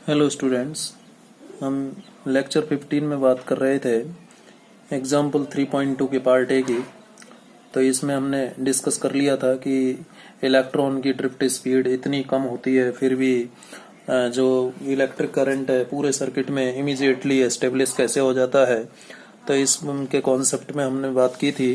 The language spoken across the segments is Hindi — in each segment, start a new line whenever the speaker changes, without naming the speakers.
हेलो स्टूडेंट्स, हम लेक्चर 15 में बात कर रहे थे एग्जाम्पल 3.2 के पार्ट ए की। तो इसमें हमने डिस्कस कर लिया था कि इलेक्ट्रॉन की ड्रिफ्ट स्पीड इतनी कम होती है, फिर भी जो इलेक्ट्रिक करंट है पूरे सर्किट में इमीडिएटली एस्टेब्लिश कैसे हो जाता है। तो इसके कॉन्सेप्ट में हमने बात की थी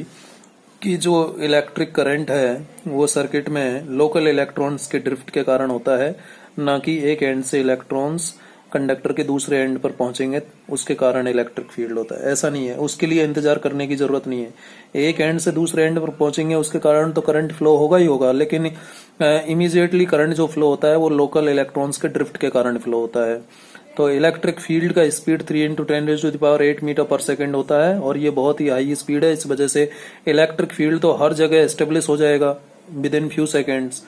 कि जो इलेक्ट्रिक करंट है वो सर्किट में लोकल इलेक्ट्रॉन्स के ड्रिफ्ट के कारण होता है, ना कि एक एंड से इलेक्ट्रॉन्स कंडक्टर के दूसरे एंड पर पहुंचेंगे उसके कारण इलेक्ट्रिक फील्ड होता है। ऐसा नहीं है, उसके लिए इंतजार करने की जरूरत नहीं है। एक एंड से दूसरे एंड पर पहुंचेंगे उसके कारण तो करंट फ्लो होगा ही होगा, लेकिन इमीडिएटली करंट जो फ्लो होता है वो लोकल इलेक्ट्रॉन्स के ड्रिफ्ट के कारण फ्लो होता है। तो इलेक्ट्रिक फील्ड का स्पीड 3 × 10⁸ मीटर पर सेकेंड होता है और ये बहुत ही हाई स्पीड है। इस वजह से इलेक्ट्रिक फील्ड तो हर जगह एस्टेब्लिश हो जाएगा with in few seconds.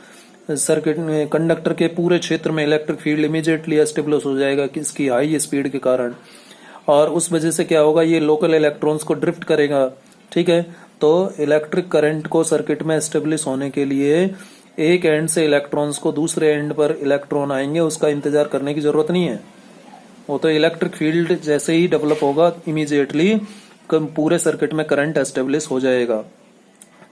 Circuit में कंडक्टर के पूरे क्षेत्र में इलेक्ट्रिक फील्ड इमीडिएटली एस्टेब्लिश हो जाएगा इसकी हाई स्पीड के कारण, और उस वजह से क्या होगा, ये लोकल इलेक्ट्रॉन्स को ड्रिफ्ट करेगा। ठीक है, तो इलेक्ट्रिक करंट को सर्किट में एस्टेब्लिश होने के लिए एक एंड से इलेक्ट्रॉन्स को दूसरे एंड पर इलेक्ट्रॉन आएंगे उसका इंतजार करने की जरूरत नहीं है। वो तो इलेक्ट्रिक फील्ड जैसे ही डेवलप होगा इमीडिएटली पूरे सर्किट में करंट एस्टेब्लिश हो जाएगा।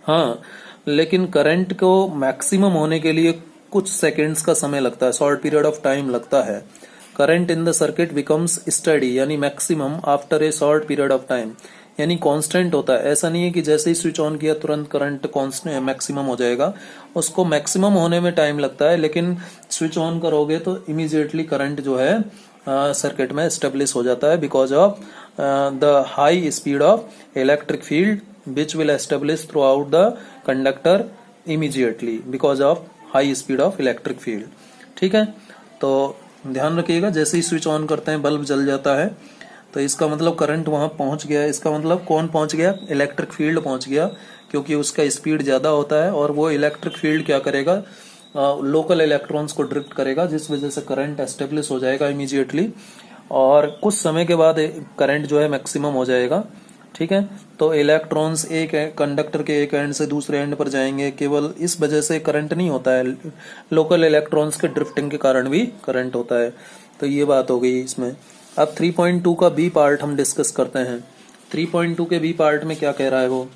हाँ, लेकिन करंट को मैक्सिमम होने के लिए कुछ सेकेंड्स का समय लगता है, शॉर्ट पीरियड ऑफ टाइम लगता है। Current in the circuit becomes steady यानी maximum after a short period of time, यानी कांस्टेंट होता है। ऐसा नहीं है कि जैसे ही स्विच ऑन किया तुरंत करंट कांस्टेंट मैक्सिमम हो जाएगा, उसको मैक्सिमम होने में टाइम लगता है, लेकिन स्विच ऑन करोगे तो इमीडिएटली करंट जो है सर्किट में एस्टेब्लिश हो जाता है because of the high speed of electric field which will establish throughout the conductor immediately because of high speed of electric field। ठीक है, तो ध्यान रखिएगा, जैसे ही स्विच ऑन करते हैं बल्ब जल जाता है तो इसका मतलब करंट वहां पहुंच गया। इसका मतलब कौन पहुंच गया? इलेक्ट्रिक फील्ड पहुंच गया, क्योंकि उसका स्पीड ज्यादा होता है और वो इलेक्ट्रिक फील्ड क्या करेगा, लोकल इलेक्ट्रॉन्स को ड्रिफ्ट करेगा, जिस वजह से करंट एस्टेब्लिश हो जाएगा इमीडिएटली और कुछ समय के बाद करंट जो है मैक्सिमम हो जाएगा। ठीक है, तो इलेक्ट्रॉन्स एक कंडक्टर के एक एंड से दूसरे एंड पर जाएंगे, केवल इस वजह से करंट नहीं होता है, लोकल इलेक्ट्रॉन्स के ड्रिफ्टिंग के कारण भी करंट होता है। तो ये बात हो गई इसमें। अब 3.2 का बी पार्ट हम डिस्कस करते हैं। 3.2 के बी पार्ट में क्या कह रहा है वो,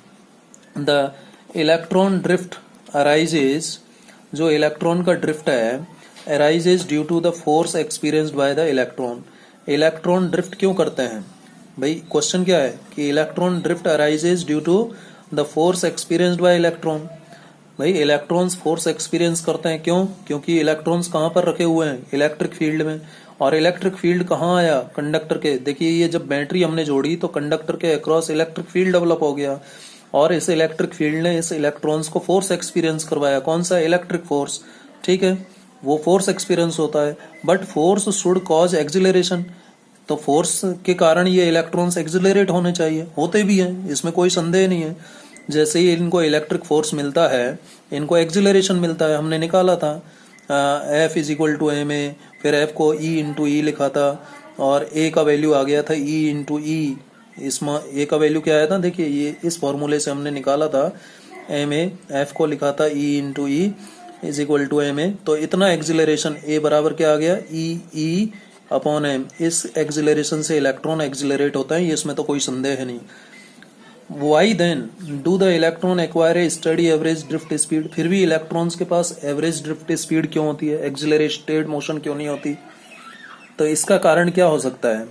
द इलेक्ट्रॉन ड्रिफ्ट अराइजेज, जो इलेक्ट्रॉन का ड्रिफ्ट है arises due to the force experienced by the electron. Electron drift क्यों करते हैं भाई? क्वेश्चन क्या है कि electron drift arises due to the force experienced by electron. भाई इलेक्ट्रॉन्स फोर्स एक्सपीरियंस करते हैं, क्यों? क्योंकि इलेक्ट्रॉन्स कहाँ पर रखे हुए हैं? इलेक्ट्रिक फील्ड में। और इलेक्ट्रिक फील्ड कहाँ आया? कंडक्टर के। देखिए, ये जब बैटरी हमने जोड़ी तो कंडक्टर के अक्रॉस इलेक्ट्रिक फील्ड डेवलप हो गया और इस इलेक्ट्रिक फील्ड ने इस इलेक्ट्रॉन्स को फोर्स एक्सपीरियंस करवाया। कौन सा? Electric force. ठीक है, वो फोर्स एक्सपीरियंस होता है, but force should cause acceleration. तो फोर्स के कारण ये इलेक्ट्रॉन्स एक्सिलरेट होने चाहिए, होते भी हैं, इसमें कोई संदेह नहीं है। जैसे ही इनको इलेक्ट्रिक फोर्स मिलता है इनको एक्सिलरेशन मिलता है। हमने निकाला था F = ma, फिर F को E × E लिखा था और A का वैल्यू आ गया था E × E। इसमें A का वैल्यू क्या आया था? देखिए, ये इस फॉर्मूले से हमने निकाला था ma, F को लिखा था E × E = ma। तो इतना एक्सिलरेशन A बराबर क्या आ गया? E/m। इस एक्सिलरेशन से इलेक्ट्रॉन एक्सिलरेट होता है, ये इसमें तो कोई संदेह नहीं। Why then do the electron acquire a steady average drift speed? फिर भी इलेक्ट्रॉन्स के पास एवरेज ड्रिफ्ट स्पीड क्यों होती है, एक्सिलरेटेड मोशन क्यों नहीं होती? तो इसका कारण क्या हो सकता है?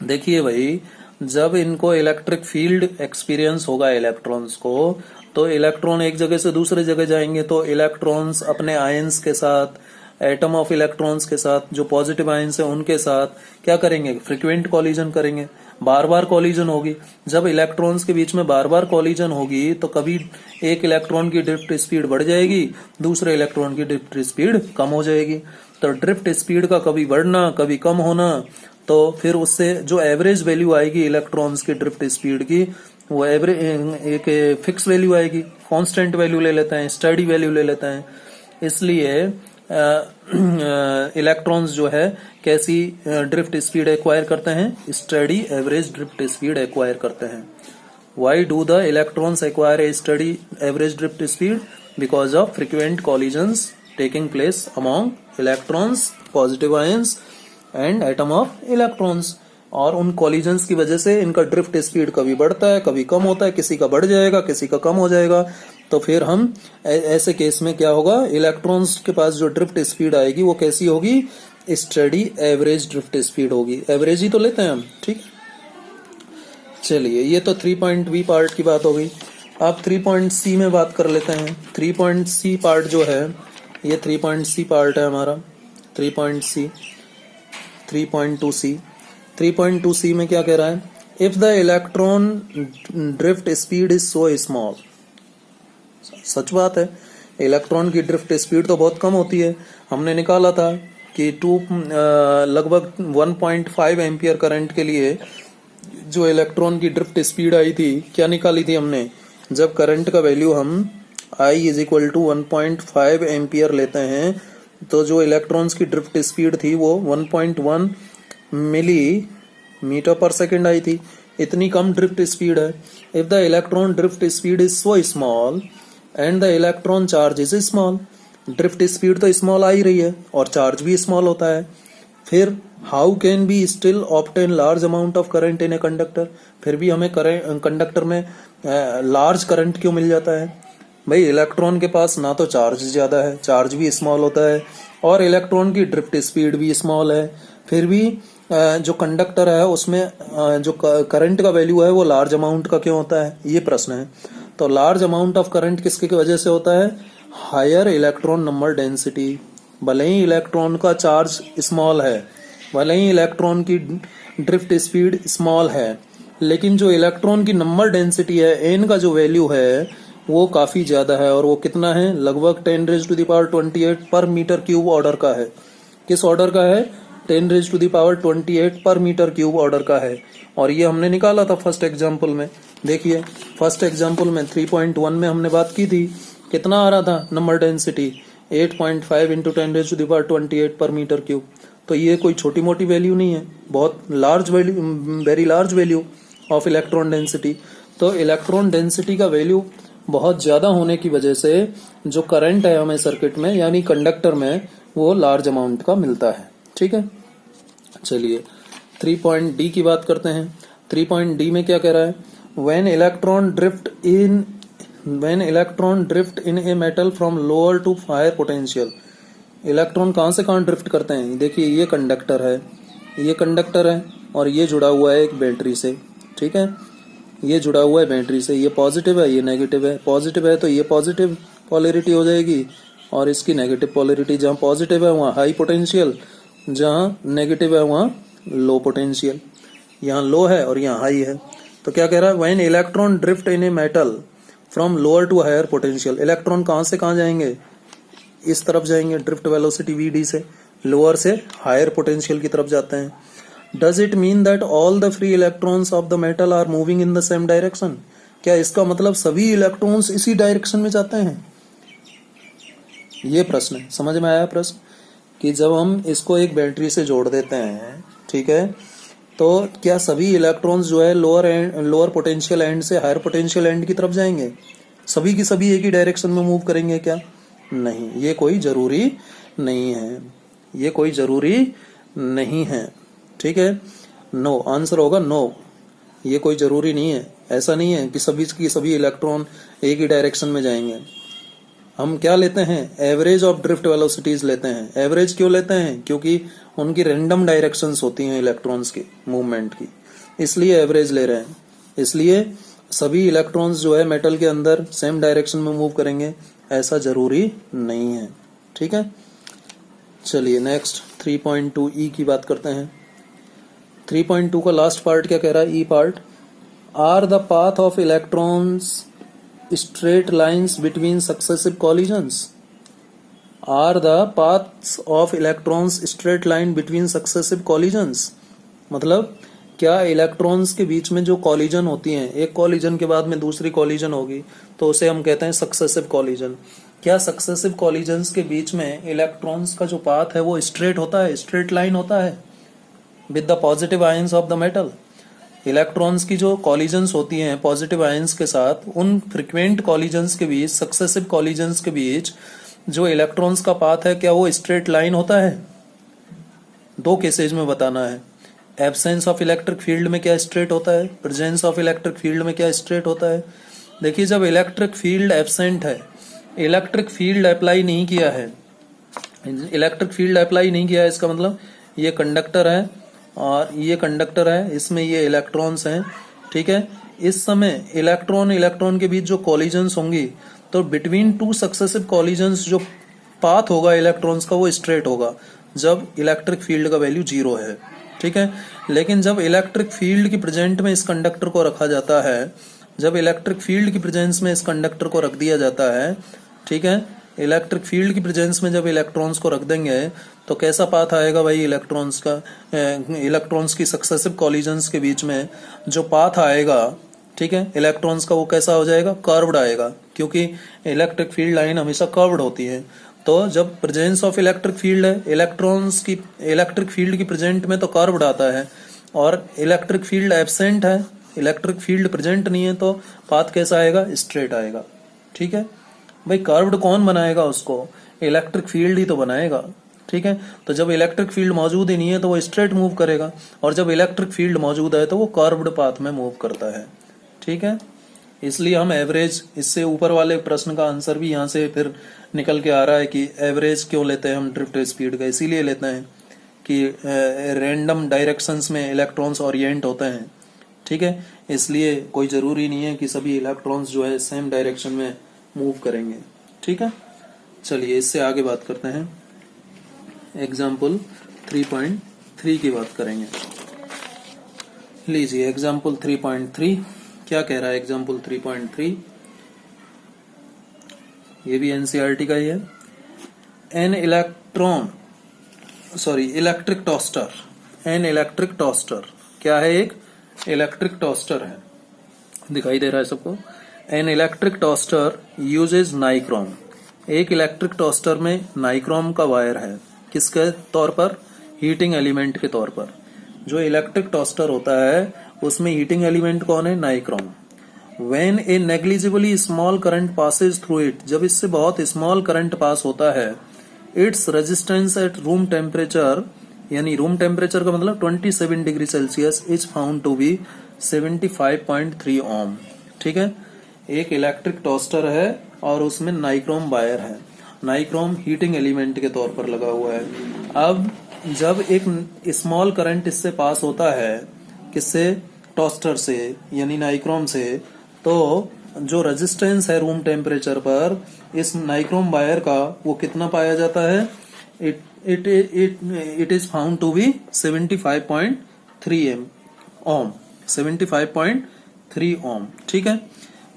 देखिए भाई, जब इनको इलेक्ट्रिक फील्ड एक्सपीरियंस होगा इलेक्ट्रॉन्स को, तो इलेक्ट्रॉन एक जगह से दूसरे जगह जाएंगे तो इलेक्ट्रॉन्स अपने आयंस के साथ, एटम ऑफ इलेक्ट्रॉन्स के साथ, जो पॉजिटिव आयंस है उनके साथ क्या करेंगे? फ्रीक्वेंट कॉलिजन करेंगे, बार बार कॉलिजन होगी। जब इलेक्ट्रॉन्स के बीच में बार बार कॉलिजन होगी तो कभी एक इलेक्ट्रॉन की ड्रिफ्ट स्पीड बढ़ जाएगी, दूसरे इलेक्ट्रॉन की ड्रिफ्ट स्पीड कम हो जाएगी। तो ड्रिफ्ट स्पीड का कभी बढ़ना कभी कम होना, तो फिर उससे जो एवरेज वैल्यू आएगी इलेक्ट्रॉन्स की ड्रिफ्ट स्पीड की, वो एवरेज एक फिक्स वैल्यू आएगी। कांस्टेंट वैल्यू ले लेते हैं, स्टडी वैल्यू ले लेते हैं। इसलिए इलेक्ट्रॉन्स जो है कैसी ड्रिफ्ट स्पीड एक्वायर करते हैं? Study average drift speed acquire करते हैं। Why do the electrons acquire a steady average drift speed? Because of frequent collisions taking place among electrons, positive ions and atom of electrons. और उन कॉलिजन्स की वजह से इनका ड्रिफ्ट स्पीड कभी बढ़ता है कभी कम होता है, किसी का बढ़ जाएगा किसी का कम हो जाएगा। तो फिर हम ऐसे केस में क्या होगा, इलेक्ट्रॉन्स के पास जो ड्रिफ्ट स्पीड आएगी वो कैसी होगी, स्टडी एवरेज ड्रिफ्ट स्पीड होगी। एवरेज ही तो लेते हैं हम, ठीक। चलिए, ये तो 3.B पार्ट की बात हो गई। अब 3.C में बात कर लेते हैं। 3.C पार्ट जो है, ये 3.C पार्ट है हमारा। 3.C 3.2C 3.2C में क्या कह रहा है, if the electron drift speed is so small. सच बात है, इलेक्ट्रॉन की ड्रिफ्ट स्पीड तो बहुत कम होती है। हमने निकाला था कि लगभग 1.5 एम्पियर करंट के लिए जो इलेक्ट्रॉन की ड्रिफ्ट स्पीड आई थी, क्या निकाली थी हमने, जब करंट का वैल्यू हम I is equal to 1.5 ampere लेते हैं तो जो इलेक्ट्रॉन्स की ड्रिफ्ट स्पीड थी वो 1.1 मिलीमीटर पर सेकेंड आई थी। इतनी कम ड्रिफ्ट स्पीड है। If the electron drift speed is so small and the electron charge is small, drift speed तो स्मॉल आ ही रही है और चार्ज भी स्मॉल होता है, फिर how can be still obtain large amount of current in a conductor. फिर भी हमें कंडक्टर में लार्ज करंट क्यों मिल जाता है भाई, इलेक्ट्रॉन के पास ना तो चार्ज ज्यादा है, चार्ज भी स्मॉल होता है और इलेक्ट्रॉन की ड्रिफ्ट स्पीड भी स्मॉल है, फिर भी जो कंडक्टर है उसमें जो करंट का वैल्यू है वो लार्ज अमाउंट का क्यों होता है, ये प्रश्न है। तो लार्ज अमाउंट ऑफ करंट किसकी वजह से होता है, हायर इलेक्ट्रॉन नंबर डेंसिटी। भले ही इलेक्ट्रॉन का चार्ज स्मॉल है, भले ही इलेक्ट्रॉन की ड्रिफ्ट स्पीड स्मॉल है, लेकिन जो इलेक्ट्रॉन की नंबर डेंसिटी है, एन का जो वैल्यू है वो काफी ज्यादा है। और वो कितना है, लगभग 10⁻28 पर मीटर क्यूब ऑर्डर का है। किस ऑर्डर का है, 10⁻28 पर मीटर क्यूब ऑर्डर का है। और ये हमने निकाला था फर्स्ट एग्जाम्पल में। देखिए फर्स्ट एग्जाम्पल में 3.1 में हमने बात की थी, कितना आ रहा था नंबर डेंसिटी, 8.5 इंटू 10⁻28 पर मीटर क्यूब। तो ये कोई छोटी मोटी वैल्यू नहीं है, बहुत large value, very large value of electron density. तो इलेक्ट्रॉन डेंसिटी का वैल्यू बहुत ज्यादा होने की वजह से जो करंट है हमें सर्किट में यानी कंडक्टर में वो लार्ज अमाउंट का मिलता है, ठीक है। चलिए 3.D की बात करते हैं। 3.D में क्या कह रहा है, when electron drift in a metal from lower to higher potential। Electron कहां से कहां ड्रिफ्ट करते हैं, देखिए ये कंडक्टर है, ये कंडक्टर है और ये जुड़ा हुआ है एक बैटरी से, ठीक है। ये जुड़ा हुआ है बैटरी से, ये पॉजिटिव है ये नेगेटिव है। पॉजिटिव है तो ये पॉजिटिव पॉलरिटी हो जाएगी और इसकी नेगेटिव पॉलरिटी, जहां पॉजिटिव है वहां हाई पोटेंशियल, जहां नेगेटिव है वहां लो पोटेंशियल। यहाँ लो है और यहाँ हाई है। तो क्या कह रहा है, when electron drift in a metal from lower to higher potential. Electron कहां से कहां जाएंगे, इस तरफ जाएंगे, ड्रिफ्ट वेलोसिटी vd से, लोअर से हायर पोटेंशियल की तरफ जाते हैं। Does it mean that all the free electrons of the metal are moving in the same direction. क्या इसका मतलब सभी इलेक्ट्रॉन्स इसी डायरेक्शन में जाते हैं, ये प्रश्न है। समझ में आया प्रश्न, कि जब हम इसको एक बैटरी से जोड़ देते हैं, ठीक है, तो क्या सभी इलेक्ट्रॉन्स जो है लोअर पोटेंशियल एंड से हायर पोटेंशियल एंड की तरफ जाएंगे, सभी की सभी एक ही डायरेक्शन में मूव करेंगे क्या, नहीं, ये कोई जरूरी नहीं है, ये कोई जरूरी नहीं है, ठीक है। नो आंसर होगा नो, ये कोई जरूरी नहीं है। ऐसा नहीं है कि सभी की सभी इलेक्ट्रॉन एक ही डायरेक्शन में जाएंगे। हम क्या लेते हैं, एवरेज ऑफ ड्रिफ्ट वेलोसिटीज लेते हैं। एवरेज क्यों लेते हैं, क्योंकि उनकी रैंडम डायरेक्शंस होती हैं इलेक्ट्रॉन्स की मूवमेंट की, इसलिए एवरेज ले रहे हैं। इसलिए सभी इलेक्ट्रॉन्स जो है मेटल के अंदर सेम डायरेक्शन में मूव करेंगे ऐसा जरूरी नहीं है, ठीक है। चलिए नेक्स्ट 3.2E की बात करते हैं। 3.2 का लास्ट पार्ट क्या कह रहा है, e part, are the path of electrons straight lines between successive collisions। Are the paths of electrons straight line between successive collisions। मतलब क्या इलेक्ट्रॉन्स के बीच में जो कॉलिजन होती हैं, एक कॉलिजन के बाद में दूसरी कॉलिजन होगी तो उसे हम कहते हैं सक्सेसिव कॉलिजन। क्या सक्सेसिव कॉलिजन्स के बीच में इलेक्ट्रॉन्स का जो पाथ है वो स्ट्रेट होता है, स्ट्रेट लाइन होता है with the positive ions of the metal. Electrons की जो कॉलिजन्स होती हैं पॉजिटिव आयंस के साथ, उन फ्रीक्वेंट कॉलिजन्स के बीच, सक्सेसिव कॉलिजन्स के बीच जो इलेक्ट्रॉन्स का पाथ है क्या वो स्ट्रेट लाइन होता है। दो केसेज में बताना है। एब्सेंस ऑफ इलेक्ट्रिक फील्ड में क्या स्ट्रेट होता है, प्रेजेंस ऑफ इलेक्ट्रिक फील्ड में क्या स्ट्रेट होता है। देखिए जब इलेक्ट्रिक फील्ड एब्सेंट है, इलेक्ट्रिक फील्ड अप्लाई नहीं किया है, इलेक्ट्रिक फील्ड अप्लाई नहीं किया है, इसका मतलब ये कंडक्टर है और ये कंडक्टर है, इसमें ये इलेक्ट्रॉन्स हैं, ठीक है। इस समय इलेक्ट्रॉन इलेक्ट्रॉन के बीच जो कॉलिजन्स होंगी, तो बिटवीन टू सक्सेसिव कॉलिजन्स जो पाथ होगा इलेक्ट्रॉन्स का वो स्ट्रेट होगा जब इलेक्ट्रिक फील्ड का वैल्यू 0 है, ठीक है। लेकिन जब इलेक्ट्रिक फील्ड की प्रेजेंट में इस कंडक्टर को रखा जाता है, जब इलेक्ट्रिक फील्ड की प्रेजेंस में इस कंडक्टर को रख दिया जाता है, ठीक है, इलेक्ट्रिक फील्ड की प्रेजेंस में जब इलेक्ट्रॉन्स को रख देंगे तो कैसा पाथ आएगा भाई इलेक्ट्रॉन्स का, इलेक्ट्रॉन्स की सक्सेसिव कॉलिजन्स के बीच में जो पाथ आएगा, ठीक है, इलेक्ट्रॉन्स का वो कैसा हो जाएगा, कर्व्ड आएगा, क्योंकि इलेक्ट्रिक फील्ड लाइन हमेशा कर्व्ड होती है। तो जब प्रेजेंस ऑफ इलेक्ट्रिक फील्ड है, इलेक्ट्रॉन्स की इलेक्ट्रिक फील्ड की प्रेजेंट में तो कर्व्ड आता है, और इलेक्ट्रिक फील्ड एब्सेंट है, इलेक्ट्रिक फील्ड प्रेजेंट नहीं है, तो पाथ कैसा आएगा, स्ट्रेट आएगा, ठीक है। भाई कर्व्ड कौन बनाएगा उसको, इलेक्ट्रिक फील्ड ही तो बनाएगा, ठीक है। तो जब इलेक्ट्रिक फील्ड मौजूद ही नहीं है तो वो स्ट्रेट मूव करेगा, और जब इलेक्ट्रिक फील्ड मौजूद है तो वो कर्व्ड पाथ में मूव करता है, ठीक है। इसलिए हम एवरेज, इससे ऊपर वाले प्रश्न का आंसर भी यहाँ से फिर निकल के आ रहा है कि एवरेज क्यों लेते हैं हम ड्रिफ्ट स्पीड का, इसीलिए लेते हैं कि रैंडम डायरेक्शंस में इलेक्ट्रॉन्स ओरिएंट होते हैं, ठीक है। इसलिए कोई जरूरी नहीं है कि सभी इलेक्ट्रॉन्स जो है सेम डायरेक्शन में मूव करेंगे, ठीक है। चलिए इससे आगे बात करते हैं, एग्जाम्पल 3.3 की बात करेंगे। लीजिए एग्जाम्पल 3.3 क्या कह रहा है। एग्जाम्पल 3.3 ये भी एनसीईआरटी का ही है। N electric toaster, N electric toaster क्या है, एक इलेक्ट्रिक टोस्टर है, दिखाई दे रहा है सबको। An electric toaster uses nichrome, एक इलेक्ट्रिक टोस्टर में नाइक्रोम का वायर है, किसके तौर पर, हीटिंग एलिमेंट के तौर पर। जो इलेक्ट्रिक टोस्टर होता है उसमें हीटिंग एलिमेंट कौन है, nichrome. When a negligibly small current passes through it, जब इससे बहुत स्मॉल करंट पास होता है, its resistance at room temperature, यानी रूम टेम्परेचर का मतलब 27 degree Celsius, is found to be 75.3 ohm, ठीक है। एक इलेक्ट्रिक टोस्टर है और उसमें नाइक्रोम वायर है, नाइक्रोम हीटिंग एलिमेंट के तौर पर लगा हुआ है। अब जब एक स्मॉल करंट इससे पास होता है, किससे, टोस्टर से यानी नाइक्रोम से, तो जो रेजिस्टेंस है रूम टेम्परेचर पर इस नाइक्रोम वायर का वो कितना पाया जाता है, it is found to be 75.3 ohm, 75.3 ohm, ठीक है।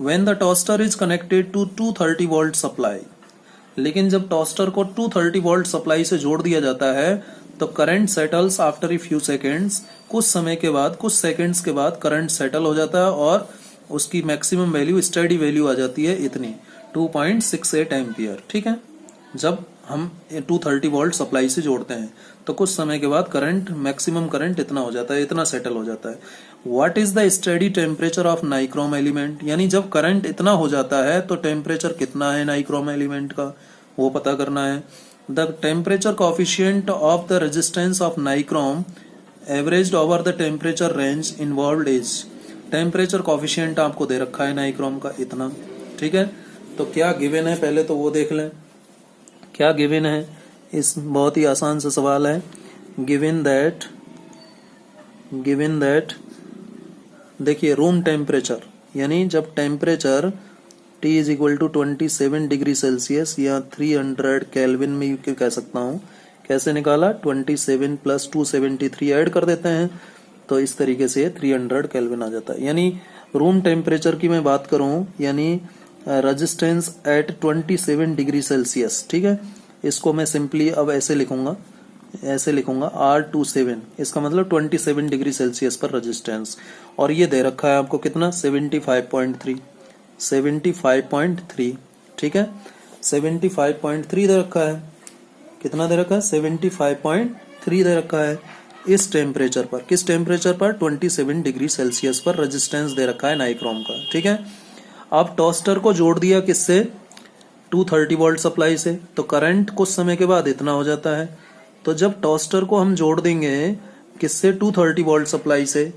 When the toaster is connected to 230 volt supply, लेकिन जब टोस्टर को 230 वोल्ट सप्लाई से जोड़ दिया जाता है तो current settles after a few seconds, कुछ समय के बाद, कुछ सेकेंड्स के बाद करंट सेटल हो जाता है और उसकी मैक्सिमम वैल्यू, स्टडी वैल्यू आ जाती है इतनी 2.68 एम्पियर, ठीक है। जब हम 230 वोल्ट सप्लाई से जोड़ते हैं तो कुछ समय के बाद करंट, मैक्सिमम करंट इतना हो जाता है, इतना सेटल हो जाता है। What is the study temperature of nichrome element, यानी जब करंट इतना हो जाता है तो टेम्परेचर कितना है नाइक्रोम एलिमेंट का वो पता करना है। The temperature coefficient of the resistance of nichrome averaged over the temperature range involved is, temperature coefficient आपको दे रखा है नाइक्रोम का इतना, ठीक है। तो क्या गिवन है पहले तो वो देख लें, क्या गिवन है। इस बहुत ही आसान सा सवाल है। गिवन दैट देखिए रूम टेम्परेचर, यानी जब temperature T is equal to 27 degree Celsius या 300 केल्विन में कह सकता हूँ। कैसे निकाला, 27 प्लस 273 ऐड कर देते हैं तो इस तरीके से 300 केल्विन आ जाता है। यानी रूम टेम्परेचर की मैं बात करूं, यानी रेजिस्टेंस एट 27 डिग्री सेल्सियस, ठीक है। इसको मैं सिंपली अब ऐसे लिखूंगा R27, इसका मतलब 27 डिग्री सेल्सियस पर रेजिस्टेंस, और ये दे रखा है आपको कितना, 75.3, ठीक है। 75.3 दे रखा है, कितना दे रखा है, 75.3 दे रखा है। इस टेम्परेचर पर, किस टेम्परेचर पर, 27 डिग्री सेल्सियस पर रेजिस्टेंस दे रखा है नाइक्रोम का, ठीक है। अब टोस्टर को जोड़ दिया किससे, 230 वोल्ट सप्लाई से, तो करंट कुछ समय के बाद इतना हो जाता है, तो जब टोस्टर को हम जोड़ देंगे किससे, 230 वोल्ट सप्लाई से,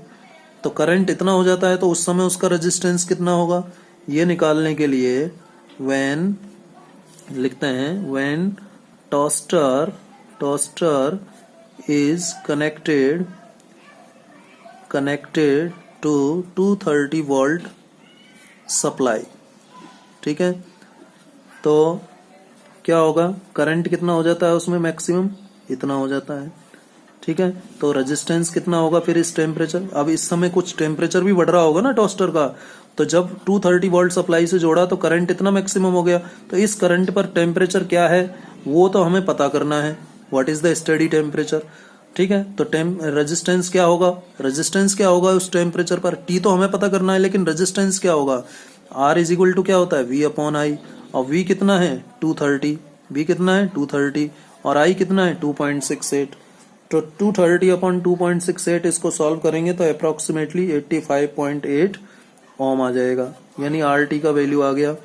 तो करंट इतना हो जाता है, तो उस समय उसका रेजिस्टेंस कितना होगा, ये निकालने के लिए व्हेन लिखते हैं, when toaster is connected to 230 volt supply. ठीक है, तो क्या होगा, करंट कितना हो जाता है उसमें, मैक्सिमम इतना हो जाता है। ठीक है, तो रेजिस्टेंस कितना होगा फिर इस टेम्परेचर, अब इस समय कुछ टेम्परेचर भी बढ़ रहा होगा ना टोस्टर का, तो जब 230 वोल्ट सप्लाई से जोड़ा तो करंट इतना मैक्सिमम हो गया, तो इस करंट पर टेम्परेचर क्या है वो तो हमें पता करना है, what is the study temperature. ठीक है, तो रेजिस्टेंस क्या होगा उस टेम्परेचर पर, टी तो हमें पता करना है, लेकिन रेजिस्टेंस क्या होगा, आर इज इक्वल टू क्या होता है, वी अपॉन आई, और वी कितना है 230, वी कितना है 230, और आई कितना है 2.68, तो 230 अपॉन 2.68 इसको सॉल्व करेंगे तो अप्रोक्सीमेटली 85.8 ओम आ जाएगा, यानी आर टी का वैल्यू आ गया।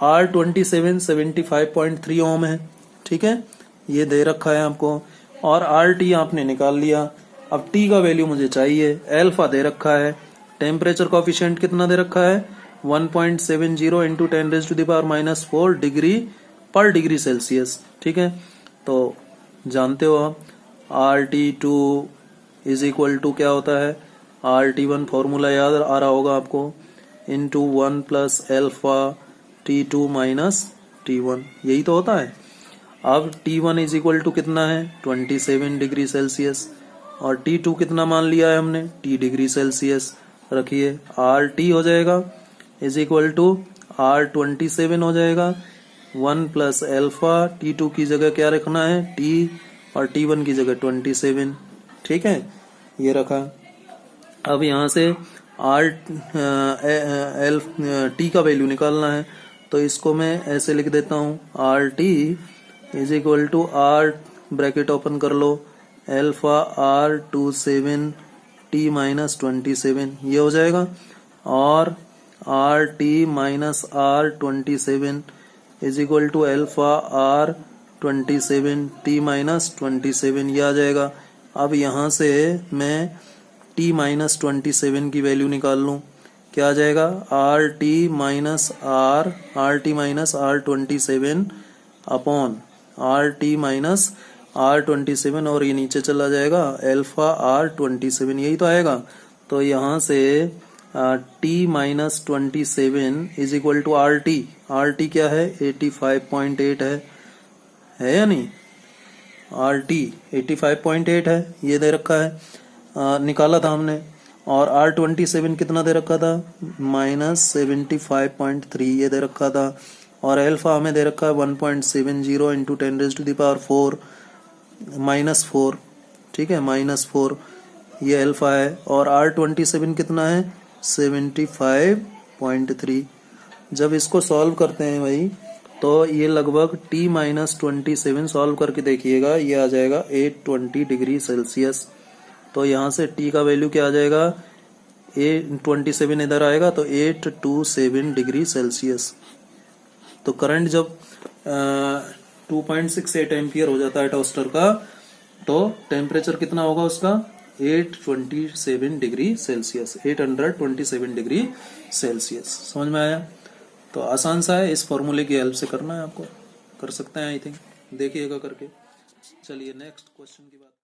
आर 27 75.3 ओम है। ठीक है, ये दे रखा है आपको, और आर टी आपने निकाल लिया। अब टी का वैल्यू मुझे चाहिए, एल्फा दे रखा है, टेम्परेचर कोफिशिएंट कितना दे रखा है 1.70 इंटू 10⁻⁻⁴ डिग्री पर डिग्री सेल्सियस। ठीक है, तो जानते हो आप RT2 इज इक्वल टू क्या होता है, RT1 फॉर्मूला याद आ रहा होगा आपको, into 1 plus alpha T2 minus T1, यही तो होता है। अब T1 इज इक्वल टू कितना है 27 डिग्री सेल्सियस, और T2 कितना मान लिया है हमने, T डिग्री सेल्सियस रखिए, RT हो जाएगा इज इक्वल टू R27 हो जाएगा, 1 प्लस एल्फा T2 की जगह क्या रखना है T, और T1 की जगह 27। ठीक है, ये रखा। अब यहाँ से T का वैल्यू निकालना है, तो इसको मैं ऐसे लिख देता हूँ, RT is equal to R bracket open कर लो, एल्फा R27 T माइनस 27, ये हो जाएगा, और RT minus R27 is equal to alpha R27 T minus 27, ये आ जाएगा। अब यहाँ से मैं T माइनस 27 की वैल्यू निकाल लूँ, क्या आ जाएगा, RT minus R27 upon RT minus R27, और ये नीचे चला जाएगा एल्फा R27, यही तो आएगा। तो यहाँ से T minus 27 is equal to RT क्या है 85.8 है या नहीं, RT 85.8 है, ये दे रखा है, निकाला था हमने, और R27 कितना दे रखा था माइनस 75.3, ये दे रखा था, और एल्फा हमें दे रखा है 1.70 इंटू 10⁻⁴ माइनस 4। ठीक है, माइनस 4 ये एल्फा है, और R27 कितना है 75.3। जब इसको सॉल्व करते हैं भाई, तो ये लगभग T माइनस 27 सॉल्व करके देखिएगा, ये आ जाएगा 820 डिग्री सेल्सियस। तो यहाँ से T का वैल्यू क्या आ जाएगा, 27 इधर आएगा तो 827 डिग्री सेल्सियस। तो करंट जब 2.68 एम्पियर हो जाता है टोस्टर का, तो टेम्परेचर कितना होगा उसका 827 डिग्री सेल्सियस, 827 डिग्री सेल्सियस। समझ में आया? तो आसान सा है, इस फॉर्मूले की हेल्प से करना है आपको, कर सकते हैं, आई थिंक देखिएगा करके। चलिए नेक्स्ट क्वेश्चन की बात।